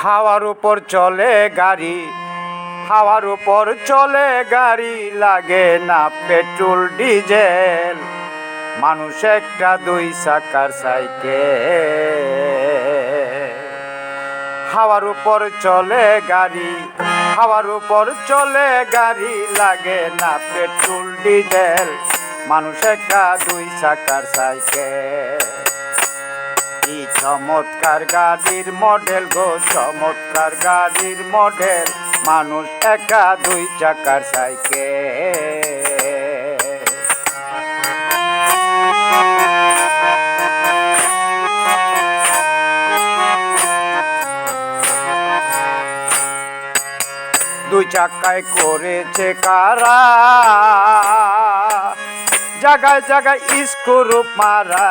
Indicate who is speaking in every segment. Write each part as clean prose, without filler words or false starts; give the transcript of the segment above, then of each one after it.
Speaker 1: হাওয়ার উপর চলে গাড়ি, হাওয়ার উপর চলে গাড়ি, লাগে না পেট্রোল ডিজেল। মানুষ একটা দুই চাকার সাইকেল। হাওয়ার উপর চলে গাড়ি, হাওয়ার উপর চলে গাড়ি, লাগে না পেট্রোল ডিজেল। মানুষ একটা দুই চাকার সাইকেল। কি চমৎকার গাড়ির মডেল গো, চমৎকার গাড়ির মডেল। মানুষ একা দুই চাকার সাইকেল। দুই চাকায় করেছে কারা, জায়গায় জায়গায় স্ক্রুপ মারা।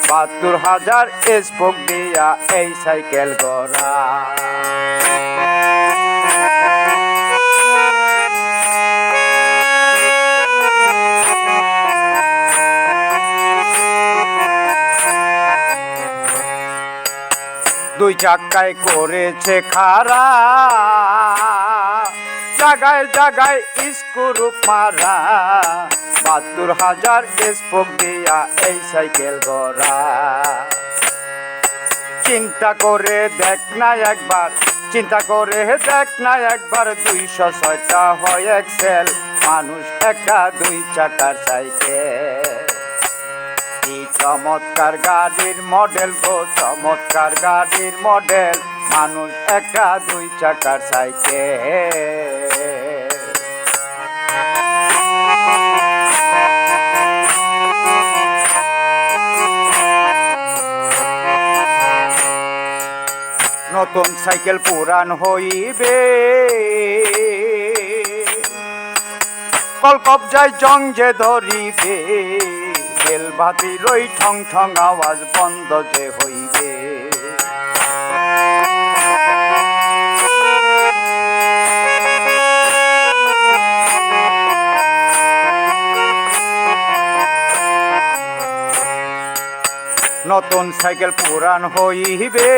Speaker 1: ৭২,০০০ স্পোক দিয়া এই সাইকেল গড়া। দুই চাকায় করেছে খাড়া, জায়গায় জায়গায় স্ক্রুপ মারা। ৭২,০০০ স্পোক দিয়া এই সাইকেল গড়া। চিন্তা করে দেখ না একবার, চিন্তা করে দেখ না একবার, ২০৬টা হয় এক্সেল। মানুষ একটা দুই চাকার সাইকেল। কি চমৎকার গাড়ির মডেল গো, চমৎকার গাড়ির মডেল। মানুষ একটা দুই চাকার সাইকেল। নতুন সাইকেল পুরান হইবে, কলকবজায় জং যে ধরিবে। বেল বাতির ওই ঠং ঠং আওয়াজ বন্ধ যে হইবে। নতুন সাইকেল পুরান হইবে,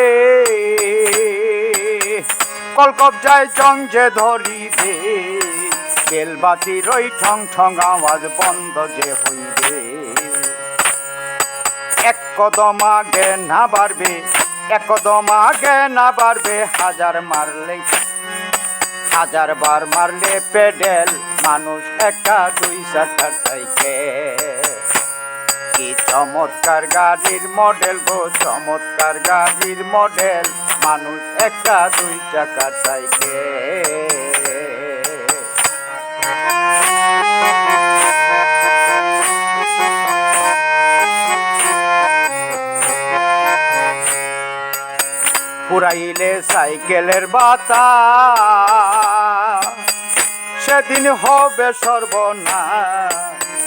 Speaker 1: কলকবজায় জং যে ধরিবে। বেল বাতির ওই ঠং ঠং আওয়াজ বন্ধ যে হইবে। এক কদম আগে না বাড়বে, এক কদম আগে না বাড়বে। হাজার মারলে, হাজার বার মারলে পেডেল। মানুষ একটা দুই চাকার সাইকেল। কি চমৎকার গাড়ির মডেল গো, চমৎকার গাড়ির মডেল। মানুষ একটা দুই চাকার সাইকেল। পুরাইলে সাইকেলের বাতা, সেদিন হবে সর্বনাশ।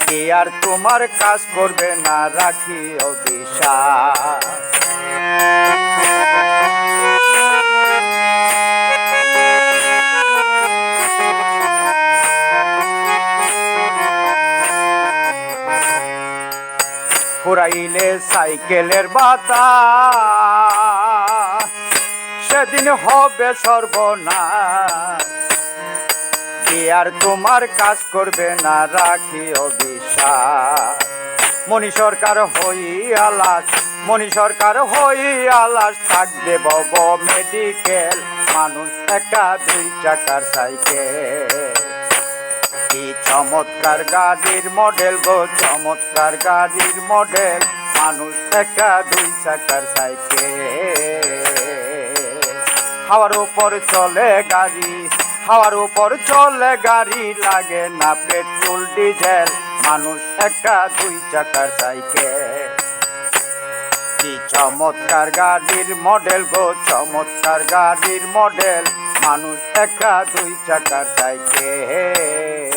Speaker 1: কে আর তোমার কাজ করবে না, রাখি অবিশ্বাস। পুরাইলে সাইকেলের বাতা, সেদিন হবে সর্বনাশ। কে আর তোমার কাজ করবে না, রাখি অবিশ্বাস। মণি সরকার হই আলাস, মণি সরকার হই আলাস। থাকবে বব মেডিকেল। মানুষ একটা দুই চাকার সাইকেল। কি চমৎকার গাড়ির মডেল গো, চমৎকার গাড়ির মডেল। মানুষ একটা দুই চাকার সাইকেল। হাওয়ার উপর চলে গাড়ি, হাওয়ার উপর চলে গাড়ি, লাগে না পেট্রোল ডিজেল। মানুষ একটা দুই চাকার সাইকেল। কি চমৎকার গাড়ির মডেল গো, চমৎকার গাড়ির মডেল। মানুষ একটা দুই চাকার সাইকেল।